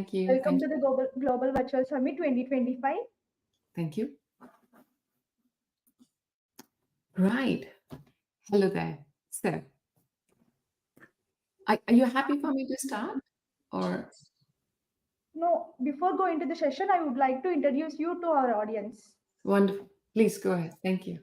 Thank you. Welcome to the Global Virtual Summit 2025. Thank you. Right. Hello there. So, are you happy for me to start? Or No, before going to the session, I would like to introduce you to our audience. wonderful. Please go ahead. Thank you.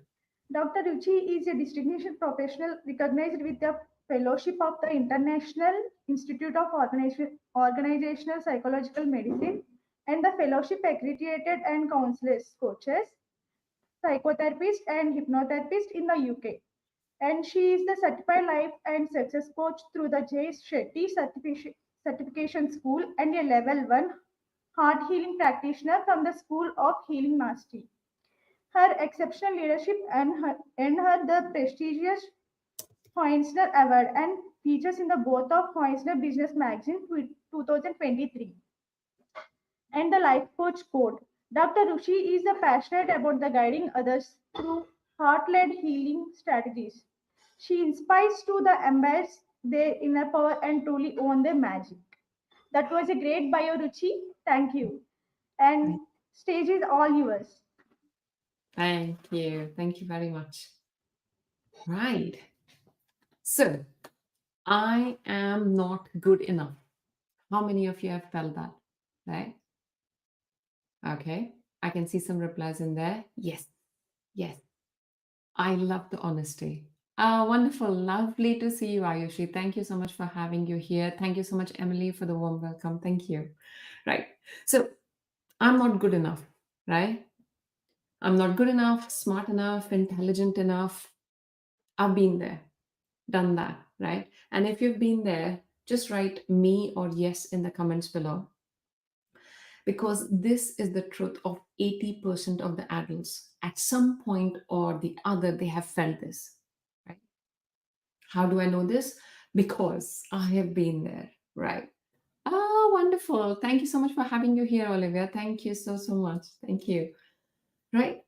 Dr. Ruchi is a distinguished professional recognized with the fellowship of the International Institute of Organizational Psychological Medicine and the fellowship accredited and counselors, coaches, psychotherapist and hypnotherapist in the UK. And she is the certified life and success coach through the 𝐵 certification school and a level 1 heart healing practitioner from the School of Healing Mastery. Her exceptional leadership earned her the prestigious Hoensner Award and features in the both of Hoensner Business Magazine 2023 and the Life Coach Code. Dr. Ruchi is passionate about the guiding others through heart-led healing strategies. She inspires to the embrace their inner power and truly own their magic. That was a great bio, Ruchi. Thank you. And stage is all yours. Thank you. Thank you very much. Right. So, I am not good enough. How many of you have felt that? Right? Okay. I can see some replies in there. Yes. Yes. I love the honesty. Wonderful. Lovely to see you, Ayushi. Thank you so much for having you here. Thank you so much, Emily, for the warm welcome. Thank you. Right. So, I'm not good enough, right? I'm not good enough, smart enough, intelligent enough. I've been there, done that, right? And if you've been there, just write me or yes in the comments below. Because this is the truth of 80% of the adults. At some point or the other, they have felt this, right? How do I know this? Because I have been there, right? Oh, wonderful. Thank you so much for having you here, Olivia. Thank you so, so much. Thank you. Right?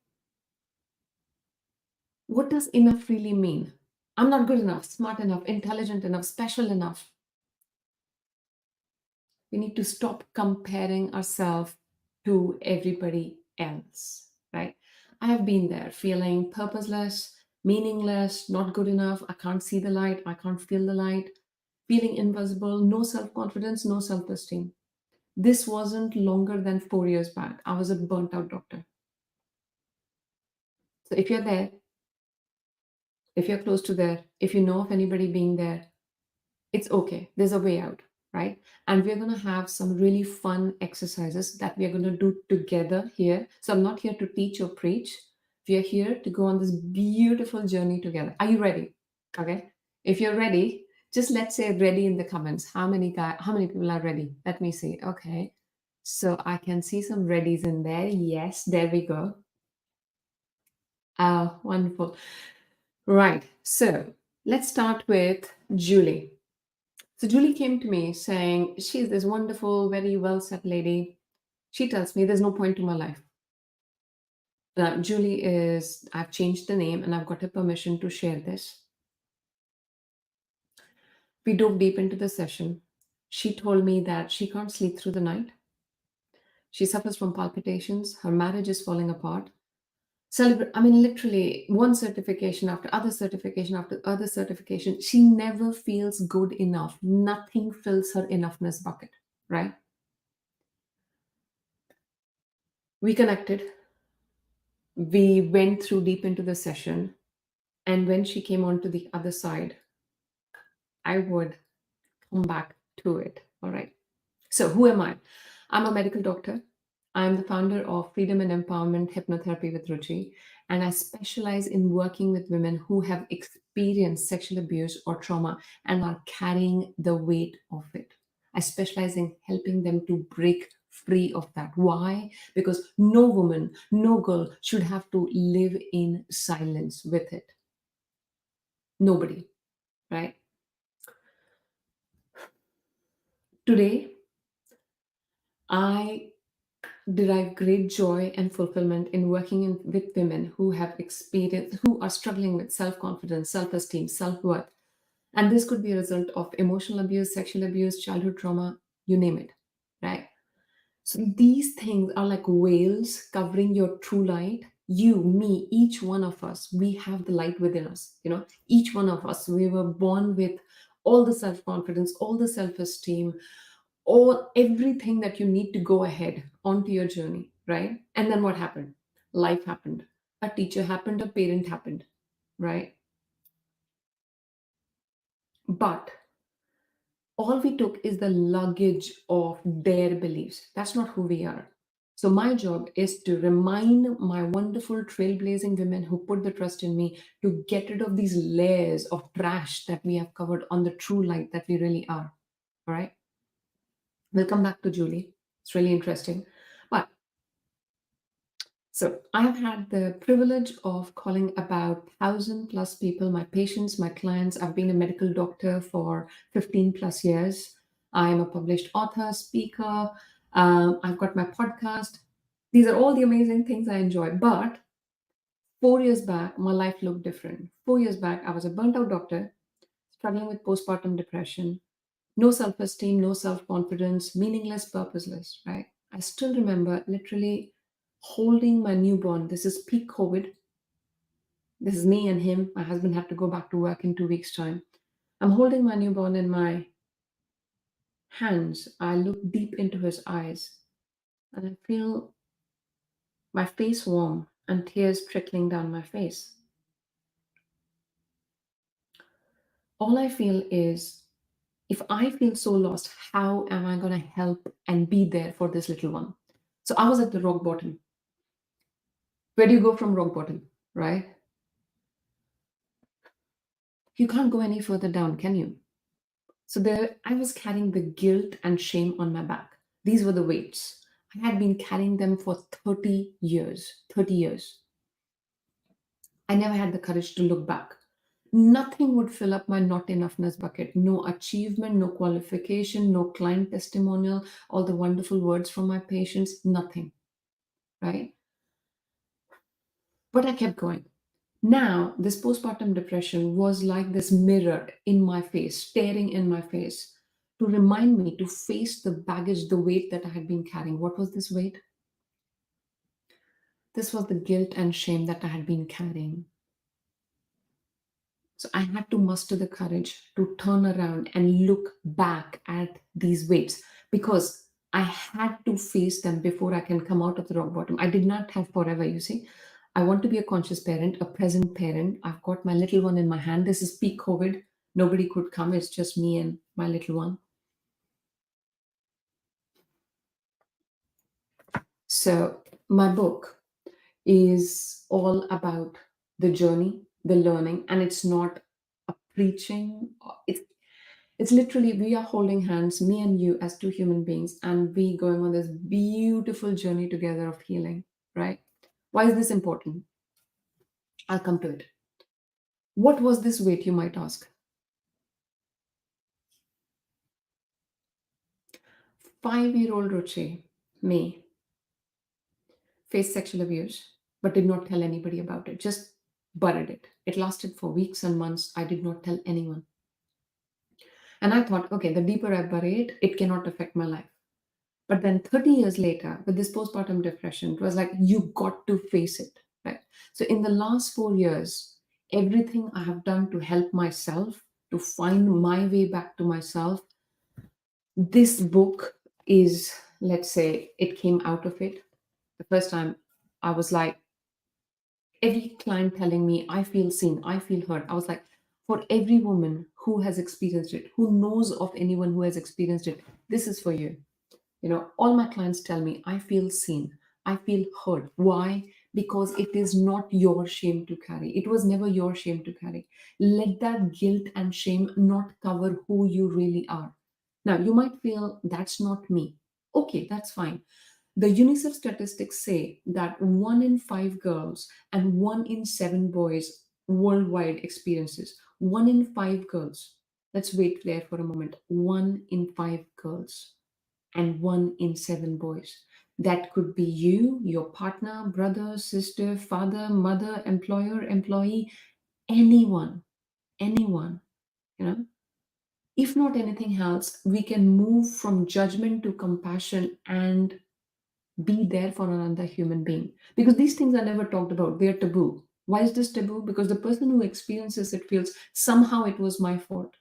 What does enough really mean? I'm not good enough, smart enough, intelligent enough, special enough. We need to stop comparing ourselves to everybody else, right? I have been there feeling purposeless, meaningless, not good enough. I can't see the light. I can't feel the light, feeling invisible, no self confidence, no self esteem. This wasn't longer than 4 years back. I was a burnt out doctor. So if you're there, if you're close to there, if you know of anybody being there, it's okay. There's a way out, right? And we're going to have some really fun exercises that we're going to do together here. So I'm not here to teach or preach. We are here to go on this beautiful journey together. Are you ready? Okay. If you're ready, just let's say ready in the comments. How many people are ready? Let me see. Okay. So I can see some readies in there. Yes, there we go. Oh, wonderful. Right. So let's start with Julie. So Julie came to me saying, she's this wonderful, very well set lady. She tells me there's no point to my life. Julie is, I've changed the name and I've got her permission to share this. We dove deep into the session. She told me that she can't sleep through the night. She suffers from palpitations. Her marriage is falling apart. Literally one certification after other certification after other certification. She never feels good enough. Nothing fills her enoughness bucket, right? We connected. We went through deep into the session. And when she came on to the other side, I would come back to it. All right. So who am I? I'm a medical doctor. I'm the founder of Freedom and Empowerment Hypnotherapy with Ruchi, and I specialize in working with women who have experienced sexual abuse or trauma and are carrying the weight of it. I specialize in helping them to break free of that. Why? Because no woman, no girl should have to live in silence with it. Nobody, right? Today, I derive great joy and fulfillment in working with women who have experienced, who are struggling with self-confidence, self-esteem, self-worth. And this could be a result of emotional abuse, sexual abuse, childhood trauma, you name it, right? So these things are like veils covering your true light. You, me, each one of us, we have the light within us. Each one of us, we were born with all the self confidence, all the self esteem, all everything that you need to go ahead onto your journey, right? And then what happened? Life happened. A teacher happened, a parent happened, right? But all we took is the luggage of their beliefs. That's not who we are. So, my job is to remind my wonderful trailblazing women who put the trust in me to get rid of these layers of trash that we have covered on the true light that we really are. All right. We'll come back to Julie. It's really interesting. But so I have had the privilege of calling about 1,000 plus people, my patients, my clients. I've been a medical doctor for 15 plus years. I am a published author, speaker. I've got my podcast. These are all the amazing things I enjoy. But 4 years back, my life looked different. 4 years back, I was a burnt out doctor, struggling with postpartum depression, no self esteem, no self confidence, meaningless, purposeless, right? I still remember literally holding my newborn. This is peak COVID. This is me and him. My husband had to go back to work in 2 weeks' time. I'm holding my newborn in my hands. I look deep into his eyes and I feel my face warm and tears trickling down my face. All I feel is, if I feel so lost, how am I going to help and be there for this little one? So I was at the rock bottom. Where do you go from rock bottom, right? You can't go any further down, can you? So there, I was carrying the guilt and shame on my back. These were the weights. I had been carrying them for 30 years. 30 years. I never had the courage to look back. Nothing would fill up my not enoughness bucket. No achievement, no qualification, no client testimonial, all the wonderful words from my patients, nothing, right? But I kept going. Now, this postpartum depression was like this mirror in my face, staring in my face, to remind me to face the baggage, the weight that I had been carrying. What was this weight? This was the guilt and shame that I had been carrying. So I had to muster the courage to turn around and look back at these weights, because I had to face them before I can come out of the rock bottom. I did not have forever, you see. I want to be a conscious parent, a present parent. I've got my little one in my hand. This is peak COVID. Nobody could come. It's just me and my little one. So my book is all about the journey, the learning, and it's not a preaching. It's literally, we are holding hands, me and you, as two human beings, and we going on this beautiful journey together of healing, right? Why is this important? I'll come to it. What was this weight, you might ask? 5-year-old Ruchi, me, faced sexual abuse, but did not tell anybody about it, just buried it. It lasted for weeks and months. I did not tell anyone. And I thought, okay, the deeper I bury it, it cannot affect my life. But then 30 years later, with this postpartum depression, it was like, you got to face it, right? So in the last 4 years, everything I have done to help myself, to find my way back to myself, this book is, let's say, it came out of it. The first time I was like, every client telling me, I feel seen, I feel heard. I was like, for every woman who has experienced it, who knows of anyone who has experienced it, this is for you. All my clients tell me, I feel seen, I feel heard. Why? Because it is not your shame to carry. It was never your shame to carry. Let that guilt and shame not cover who you really are. Now, you might feel that's not me. Okay, that's fine. The UNICEF statistics say that 1 in 5 girls and 1 in 7 boys worldwide experiences. 1 in 5 girls. Let's wait there for a moment. 1 in 5 girls and 1 in 7 boys. That could be you, your partner, brother, sister, father, mother, employer, employee, anyone, anyone, you know. If not anything else, we can move from judgment to compassion and Be there for another human being. Because these things are never talked about. They are taboo. Why is this taboo? Because the person who experiences it feels somehow it was my fault.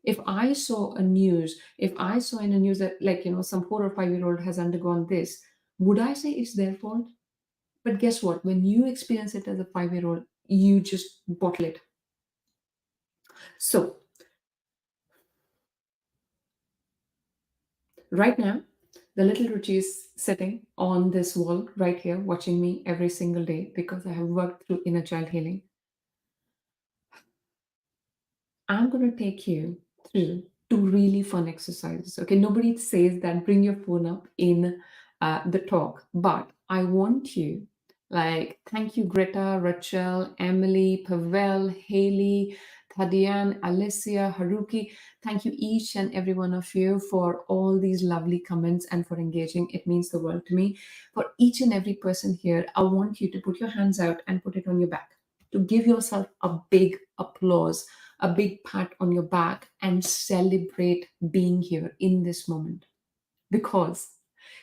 If I saw a news, if I saw in a news that, like, some 4 or 5-year-old has undergone this, would I say it's their fault? But guess what? When you experience it as a 5-year-old, you just bottle it. So right now, the little Ruchi is sitting on this wall right here, watching me every single day because I have worked through inner child healing. I'm going to take you through 2 really fun exercises. Okay, nobody says that bring your phone up in the talk, but I want you, like, thank you, Greta, Rachel, Emily, Pavel, Haley, Thadian, Alicia, Haruki. Thank you, each and every one of you, for all these lovely comments and for engaging. It means the world to me. For each and every person here, I want you to put your hands out and put it on your back to give yourself a big applause, a big pat on your back, and celebrate being here in this moment, because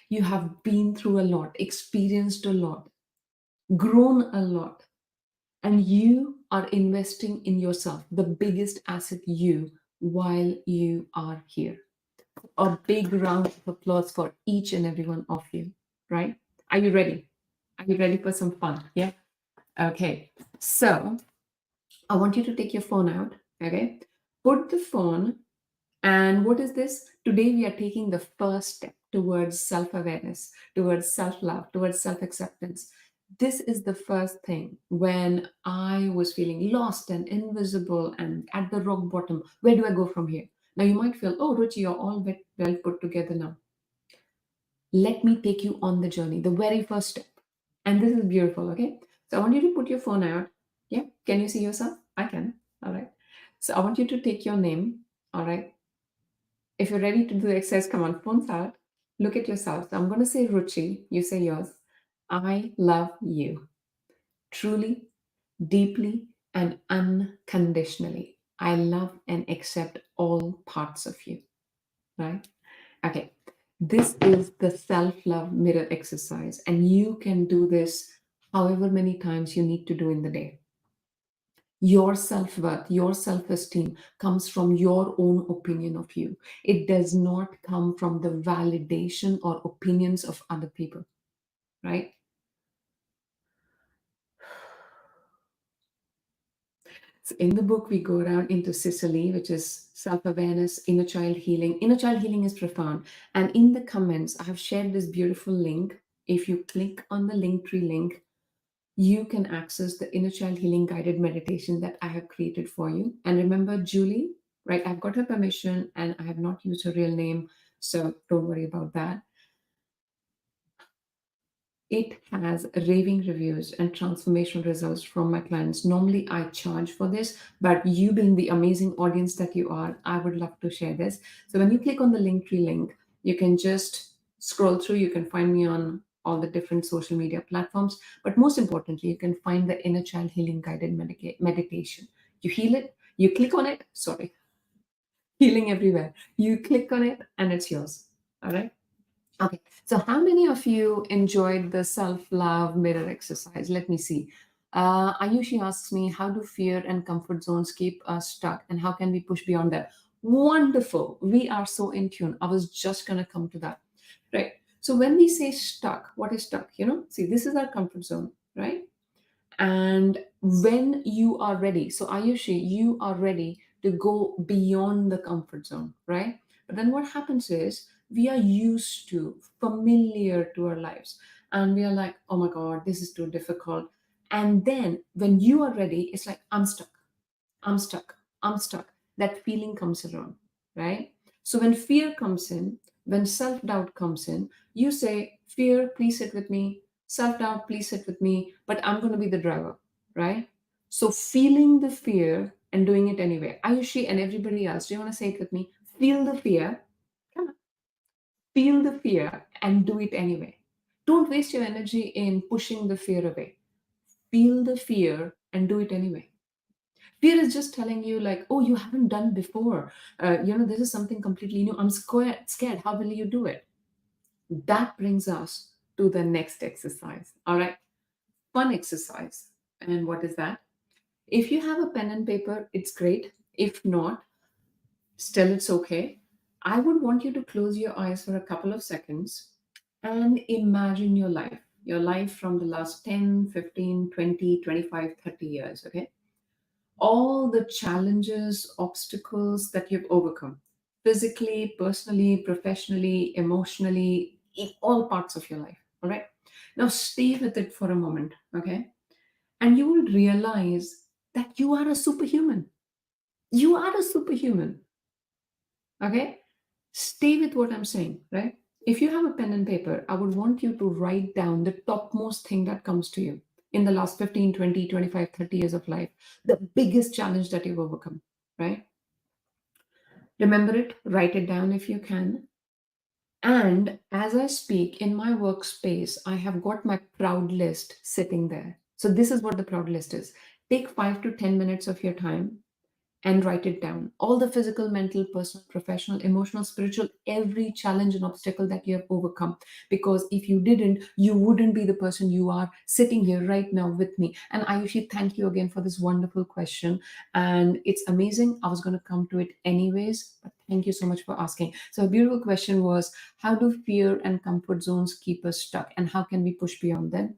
you have been through a lot, experienced a lot, grown a lot, and you are investing in yourself, the biggest asset, you, while you are here. A big round of applause for each and every one of you, right? Are you ready? Are you ready for some fun? Yeah. Okay. So I want you to take your phone out, okay? Put the phone, and what is this? Today we are taking the first step towards self-awareness, towards self-love, towards self-acceptance. This is the first thing. When I was feeling lost and invisible and at the rock bottom, where do I go from here? Now you might feel, oh, Ruchi, you're all well put together now. Let me take you on the journey, the very first step. And this is beautiful, okay? So I want you to put your phone out. Yeah, can you see yourself? I can. All right. So I want you to take your name. All right. If you're ready to do the exercise, come on, phones out. Look at yourself. So I'm going to say Ruchi. You say yours. I love you. Truly, deeply, and unconditionally. I love and accept all parts of you. Right? Okay. This is the self-love mirror exercise, and you can do this however many times you need to do in the day. Your self-worth, your self-esteem comes from your own opinion of you. It does not come from the validation or opinions of other people, right? So in the book, we go around into Sicily, which is self-awareness, inner child healing. Inner child healing is profound. And in the comments, I have shared this beautiful link. If you click on the Linktree link, you can access the inner child healing guided meditation that I have created for you. And remember, Julie, right? I've got her permission and I have not used her real name, so don't worry about that. It has raving reviews and transformational results from my clients. Normally, I charge for this, but you being the amazing audience that you are, I would love to share this. So when you click on the Linktree link, you can just scroll through. You can find me on all the different social media platforms. But most importantly, you can find the inner child healing guided meditation. You heal it, you click on it, sorry, healing everywhere. You click on it and it's yours. All right. Okay, so how many of you enjoyed the self-love mirror exercise? Let me see. Ayushi asks me, how do fear and comfort zones keep us stuck and how can we push beyond that? Wonderful. We are so in tune. I was just going to come to that, right? So when we say stuck, what is stuck? See, this is our comfort zone, right? And when you are ready, so Ayushi, you are ready to go beyond the comfort zone, right? But then what happens is we are used to, familiar to our lives, and we are like, oh my God, this is too difficult. And then when you are ready, it's like, I'm stuck, I'm stuck, I'm stuck. That feeling comes around, right? So when fear comes in, when self doubt comes in, you say, fear, please sit with me. Self doubt, please sit with me. But I'm going to be the driver, right? So feeling the fear and doing it anyway. Ayushi and everybody else, do you want to say it with me? Feel the fear. Come on. Feel the fear and do it anyway. Don't waste your energy in pushing the fear away. Feel the fear and do it anyway. Fear is just telling you, like, oh, you haven't done before. This is something completely new. I'm scared. How will you do it? That brings us to the next exercise. All right. Fun exercise. And what is that? If you have a pen and paper, it's great. If not, still it's okay. I would want you to close your eyes for a couple of seconds and imagine your life from the last 10, 15, 20, 25, 30 years, okay? All the challenges, obstacles that you've overcome, physically, personally, professionally, emotionally, in all parts of your life, all right? Now stay with it for a moment, okay? And you will realize that you are a superhuman. You are a superhuman. Okay? Stay with what I'm saying, right? If you have a pen and paper, I would want you to write down the topmost thing that comes to you in the last 15, 20, 25, 30 years of life, the biggest challenge that you've overcome, right? Remember it, write it down if you can. And as I speak in my workspace, I have got my proud list sitting there. So this is what the proud list is. Take 5 to 10 minutes of your time and write it down. All the physical, mental, personal, professional, emotional, spiritual, every challenge and obstacle that you have overcome. Because if you didn't, you wouldn't be the person you are sitting here right now with me. And Ayushi, thank you again for this wonderful question. And it's amazing. I was going to come to it anyways, but thank you so much for asking. So a beautiful question was, how do fear and comfort zones keep us stuck? And how can we push beyond them?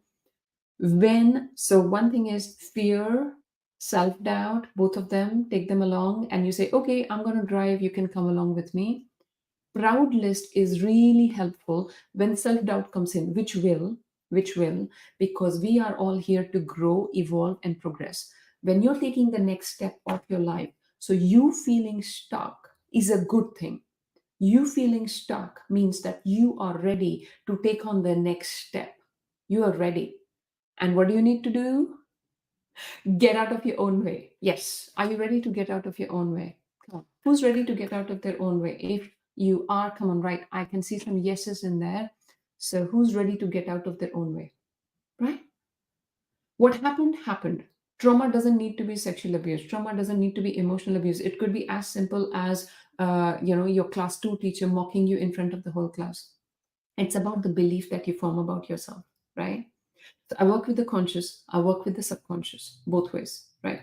So one thing is fear, self-doubt, both of them, take them along and you say, okay, I'm going to drive, you can come along with me. Proud list is really helpful when self-doubt comes in, which will, because we are all here to grow, evolve, and progress. When you're taking the next step of your life, so you feeling stuck is a good thing. You feeling stuck means that you are ready to take on the next step. You are ready. And what do you need to do? Get out of your own way. Yes. Are you ready to get out of your own way? Come on. Who's ready to get out of their own way? If you are, come on, right? I can see some yeses in there. So who's ready to get out of their own way? Right? What happened, happened. Trauma doesn't need to be sexual abuse. Trauma doesn't need to be emotional abuse. It could be as simple as, your class 2 teacher mocking you in front of the whole class. It's about the belief that you form about yourself, right? So I work with the conscious, I work with the subconscious, both ways, right?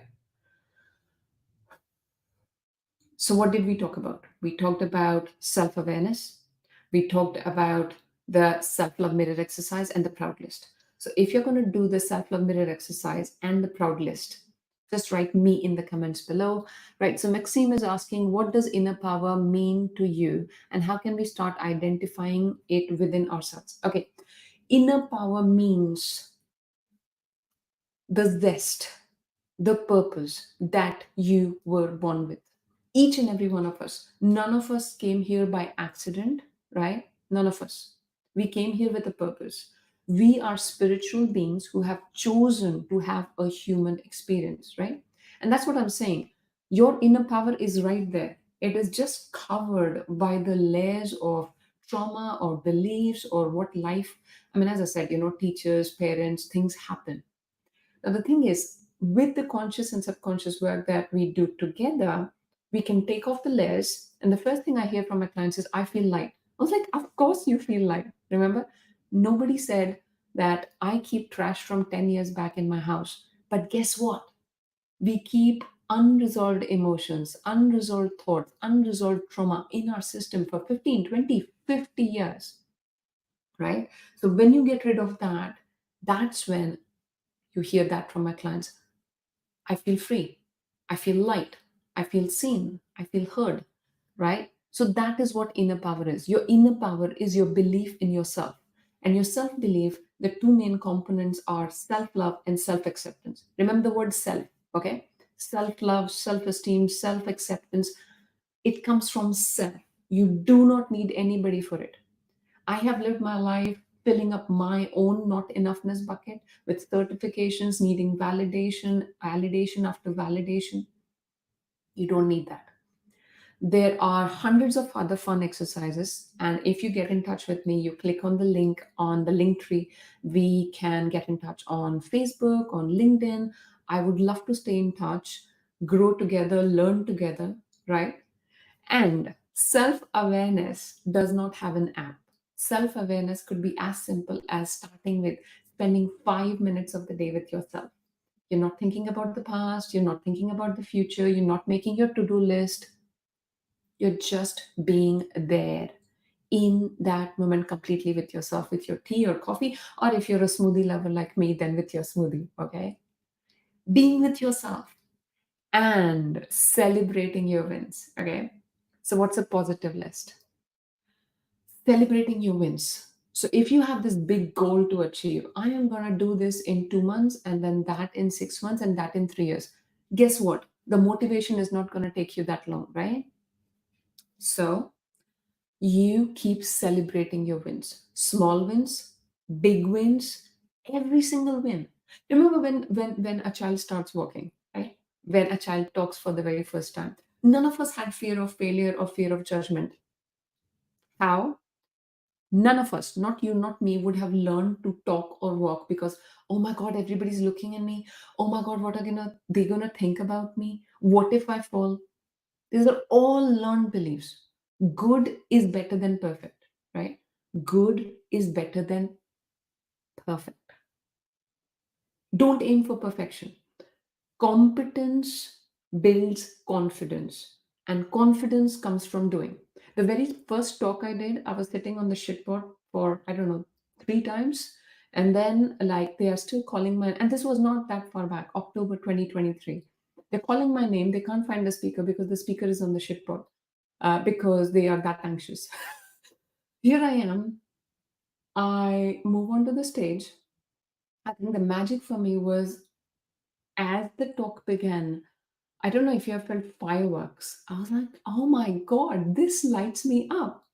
So what did we talk about? We talked about self-awareness. We talked about the self-love mirror exercise and the proud list. So if you're going to do the self-love mirror exercise and the proud list, just write me in the comments below, right? So Maxime is asking, what does inner power mean to you? And how can we start identifying it within ourselves? Okay. Inner power means the zest, the purpose that you were born with. Each and every one of us. None of us came here by accident, right? None of us. We came here with a purpose. We are spiritual beings who have chosen to have a human experience, right? And that's what I'm saying. Your inner power is right there. It is just covered by the layers of trauma or beliefs or what life, I mean, as I said, teachers, parents, things happen. Now, the thing is, with the conscious and subconscious work that we do together, we can take off the layers. And the first thing I hear from my clients is, I feel light. I was like, of course you feel light. Remember, nobody said that I keep trash from 10 years back in my house. But guess what? We keep unresolved emotions, unresolved thoughts, unresolved trauma in our system for 15, 20, 50 years, right? So when you get rid of that, that's when you hear that from my clients. I feel free. I feel light. I feel seen. I feel heard, right? So that is what inner power is. Your inner power is your belief in yourself. And your self belief, the two main components are self love and self acceptance. Remember the word self, okay? Self love, self esteem, self acceptance. It comes from self. You do not need anybody for it. I have lived my life filling up my own not enoughness bucket with certifications needing validation after validation. You don't need that. There are hundreds of other fun exercises. And if you get in touch with me, you click on the link on the link tree. We can get in touch on Facebook, on LinkedIn. I would love to stay in touch, grow together, learn together, right? And self awareness does not have an app. Self-awareness could be as simple as starting with spending 5 minutes of the day with yourself. You're not thinking about the past, you're not thinking about the future, you're not making your to-do list. You're just being there in that moment completely with yourself, with your tea or coffee, or if you're a smoothie lover like me, then with your smoothie, okay? Being with yourself and celebrating your wins, okay? So, what's a positive list? Celebrating your wins. So, if you have this big goal to achieve, I am going to do this in 2 months, and then that in 6 months, and that in 3 years. Guess what? The motivation is not going to take you that long, right? So, you keep celebrating your wins, small wins, big wins, every single win. Remember when a child starts walking, right? When a child talks for the very first time, none of us had fear of failure or fear of judgment. How? None of us, not you, not me, would have learned to talk or walk because, oh my God, everybody's looking at me. Oh my God, what are they gonna think about me? What if I fall? These are all learned beliefs. Good is better than perfect, right? Good is better than perfect. Don't aim for perfection. Competence builds confidence, and confidence comes from doing. The very first talk I did, I was sitting on the shitboard for, I don't know, 3 times. And then, like, they are still calling my, and this was not that far back, October 2023. They're calling my name. They can't find the speaker because the speaker is on the shitboard because they are that anxious. Here I am. I move onto the stage. I think the magic for me was as the talk began, I don't know if you have felt fireworks. I was like, oh my God, this lights me up.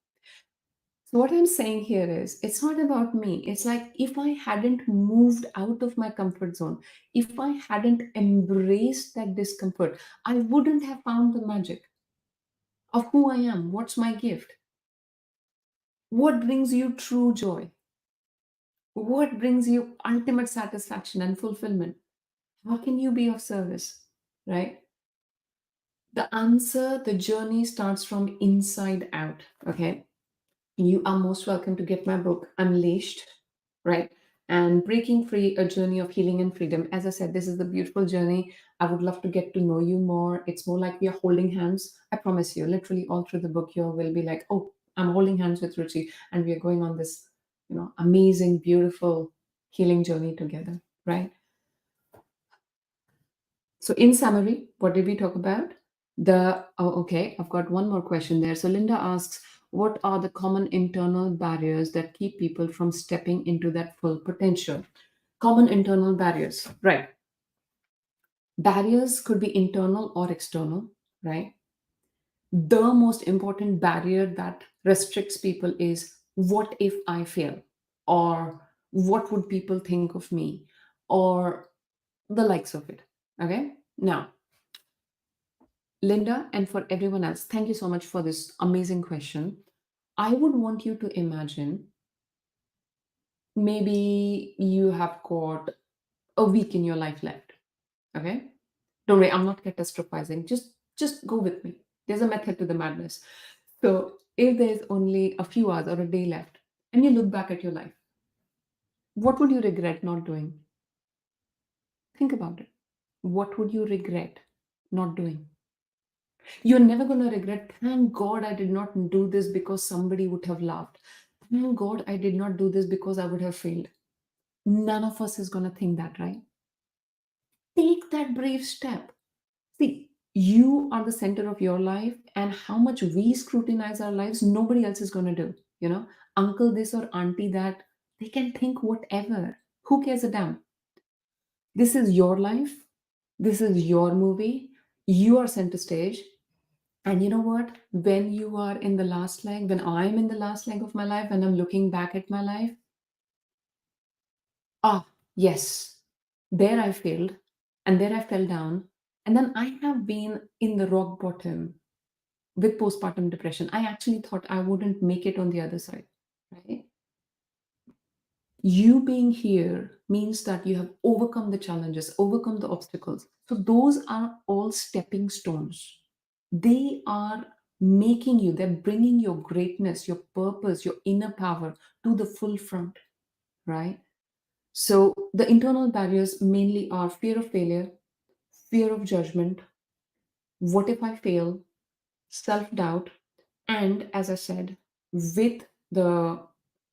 So, what I'm saying here is, it's not about me. It's like if I hadn't moved out of my comfort zone, if I hadn't embraced that discomfort, I wouldn't have found the magic of who I am. What's my gift? What brings you true joy? What brings you ultimate satisfaction and fulfillment? How can you be of service? Right? The answer, the journey starts from inside out. Okay. You are most welcome to get my book, Unleashed, right? And Breaking Free, a journey of healing and freedom. As I said, this is the beautiful journey. I would love to get to know you more. It's more like we are holding hands. I promise you, literally all through the book, you will be like, oh, I'm holding hands with Ruchi, and we are going on this, amazing, beautiful healing journey together, right? So, in summary, what did we talk about? Okay, I've got one more question there. So, Linda asks, what are the common internal barriers that keep people from stepping into that full potential? Common internal barriers, right? Barriers could be internal or external, right? The most important barrier that restricts people is what if I fail? Or what would people think of me? Or the likes of it. Okay, now, Linda, and for everyone else, thank you so much for this amazing question. I would want you to imagine maybe you have got a week in your life left. Okay? Don't worry, I'm not catastrophizing. Just go with me. There's a method to the madness. So if there's only a few hours or a day left, and you look back at your life, what would you regret not doing? Think about it. What would you regret not doing? You're never going to regret, thank God I did not do this because somebody would have laughed. Thank God I did not do this because I would have failed. None of us is going to think that, right? Take that brave step. See, you are the center of your life, and how much we scrutinize our lives, nobody else is going to do. Uncle this or auntie that, they can think whatever. Who cares a damn? This is your life. This is your movie. You are center stage. And you know what? When you are in the last leg, when I'm in the last leg of my life, when I'm looking back at my life, yes, there I failed and there I fell down. And then I have been in the rock bottom with postpartum depression. I actually thought I wouldn't make it on the other side, right? You being here means that you have overcome the challenges, overcome the obstacles. So those are all stepping stones. They are making you, they're bringing your greatness, your purpose, your inner power to the full front, right? So the internal barriers mainly are fear of failure, fear of judgment, what if I fail, self doubt, and as I said, with the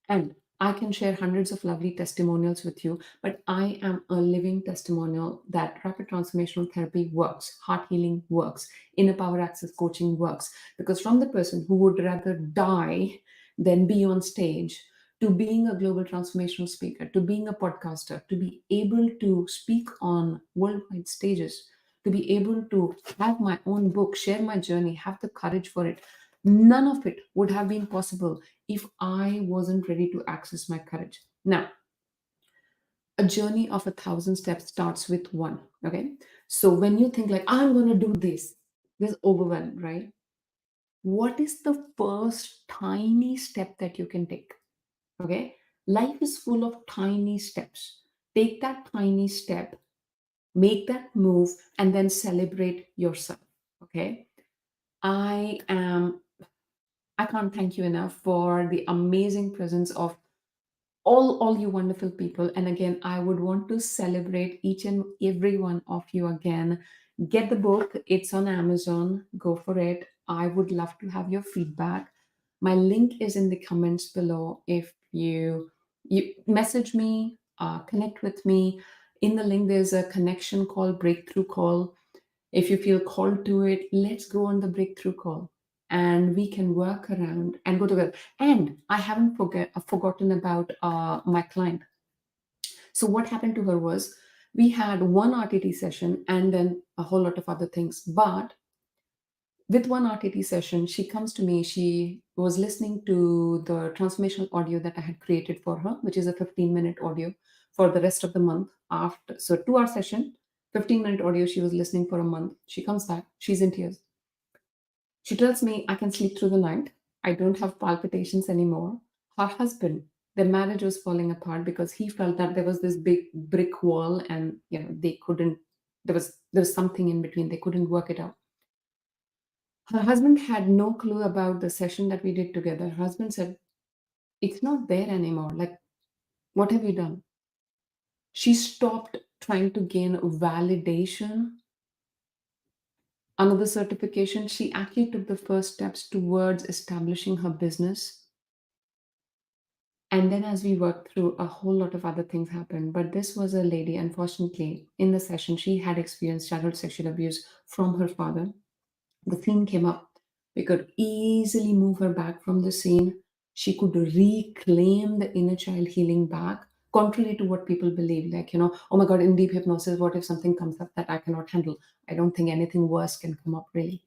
and I can share hundreds of lovely testimonials with you, but I am a living testimonial that rapid transformational therapy works, heart healing works, inner power access coaching works. Because from the person who would rather die than be on stage, to being a global transformational speaker, to being a podcaster, to be able to speak on worldwide stages, to be able to have my own book, share my journey, have the courage for it. None of it would have been possible if I wasn't ready to access my courage. Now, a journey of 1,000 steps starts with one. Okay. So when you think like, I'm going to do this, there's overwhelm, right? What is the first tiny step that you can take? Okay. Life is full of tiny steps. Take that tiny step, make that move, and then celebrate yourself. Okay. I am I can't thank you enough for the amazing presence of all you wonderful people. And again, I would want to celebrate each and every one of you again. Get the book, it's on Amazon. Go for it. I would love to have your feedback. My link is in the comments below. If you message me, connect with me. In the link, there's a connection call, breakthrough call. If you feel called to it, let's go on the breakthrough call and we can work around and go together. And I haven't forgotten about my client. So, what happened to her was we had one RTT session and then a whole lot of other things. But with one RTT session, she comes to me. She was listening to the transformational audio that I had created for her, which is a 15-minute audio for the rest of the month. After, so 2 hour session, 15-minute audio, she was listening for a month. She comes back, she's in tears. She tells me, I can sleep through the night. I don't have palpitations anymore. Her husband, their marriage was falling apart because he felt that there was this big brick wall and they couldn't, there was something in between. They couldn't work it out. Her husband had no clue about the session that we did together. Her husband said, it's not there anymore. Like, what have you done? She stopped trying to gain validation, another certification. She actually took the first steps towards establishing her business. And then, as we worked through, a whole lot of other things happened. But this was a lady, unfortunately, in the session, she had experienced childhood sexual abuse from her father. The theme came up. We could easily move her back from the scene. She could reclaim the inner child healing back, contrary to what people believe. Like, oh my God, in deep hypnosis, what if something comes up that I cannot handle? I don't think anything worse can come up, really.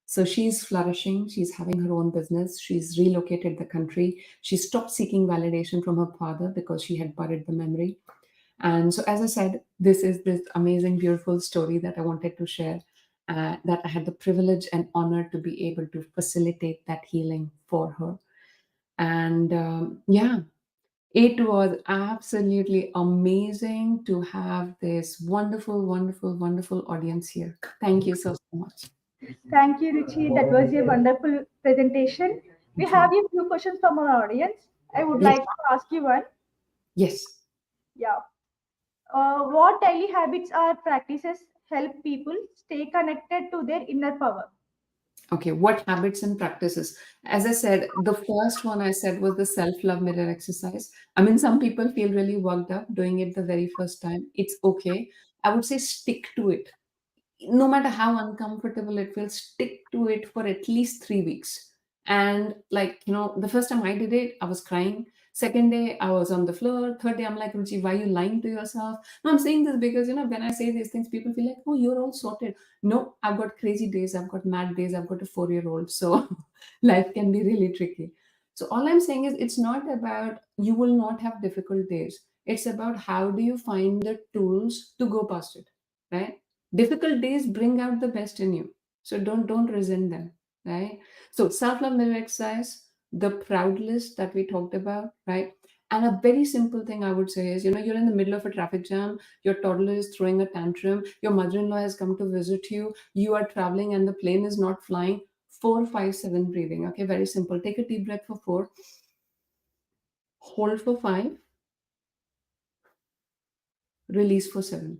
So she's flourishing. She's having her own business. She's relocated the country. She stopped seeking validation from her father because she had buried the memory. And so, as I said, this is this amazing, beautiful story that I wanted to share, that I had the privilege and honor to be able to facilitate that healing for her. And yeah, it was absolutely amazing to have this wonderful, wonderful, wonderful audience here. Thank you so, so much. Thank you, Ruchi. That was a wonderful presentation. We Thank you. have a few questions from our audience. I would Yes, like to ask you one. yes. Yeah. What daily habits or practices help people stay connected to their inner power? Okay, what habits and practices? As I said, the first one I said was the self-love mirror exercise. I mean, some people feel really worked up doing it the very first time. It's okay. I would say stick to it. No matter how uncomfortable it feels, stick to it for at least 3 weeks. And like, the first time I did it, I was crying. Second day, I was on the floor. Third day, I'm like, Ruchi, why are you lying to yourself? No, I'm saying this because, when I say these things, people feel like, oh, you're all sorted. No, I've got crazy days. I've got mad days. I've got a 4-year-old. So life can be really tricky. So all I'm saying is it's not about you will not have difficult days. It's about how do you find the tools to go past it, right? Difficult days bring out the best in you, so don't resent them, right? So self-love mirror exercise, the proud list that we talked about, right? And a very simple thing I would say is, you're in the middle of a traffic jam, your toddler is throwing a tantrum, your mother-in-law has come to visit you, you are traveling and the plane is not flying. 4, 5, 7 breathing. Okay, very simple. Take a deep breath for 4, hold for 5, release for 7.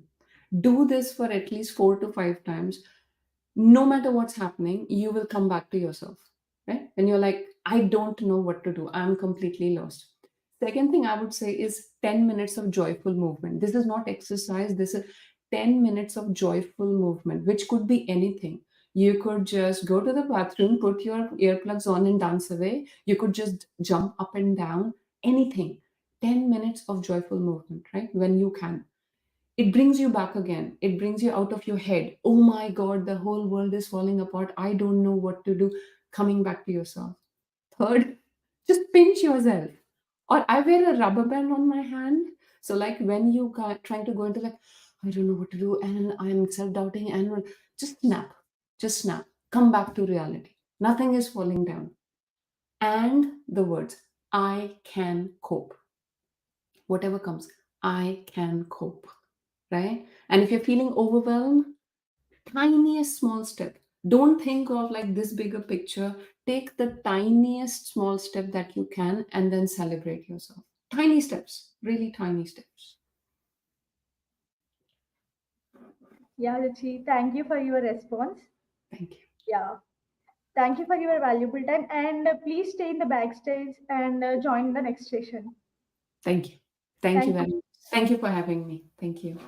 Do this for at least 4 to 5 times. No matter what's happening, you will come back to yourself, right? And you're like, I don't know what to do. I'm completely lost. Second thing I would say is 10 minutes of joyful movement. This is not exercise. This is 10 minutes of joyful movement, which could be anything. You could just go to the bathroom, put your earplugs on and dance away. You could just jump up and down, anything. 10 minutes of joyful movement, right? When you can. It brings you back again. It brings you out of your head. Oh my God, the whole world is falling apart. I don't know what to do. Coming back to yourself. Third, just pinch yourself. Or I wear a rubber band on my hand. So like when you trying to go into like, I don't know what to do and I'm self-doubting and just snap. Just snap. Come back to reality. Nothing is falling down. And the words, I can cope. Whatever comes, I can cope. Right? And if you're feeling overwhelmed, tiniest small step. Don't think of like this bigger picture. Take the tiniest small step that you can and then celebrate yourself. Tiny steps, really tiny steps. Yeah, Ruchi, thank you for your response. Thank you. Yeah. Thank you for your valuable time. And please stay in the backstage and join the next session. Thank you. Thank you Thank very you. much. Thank you for having me. Thank you.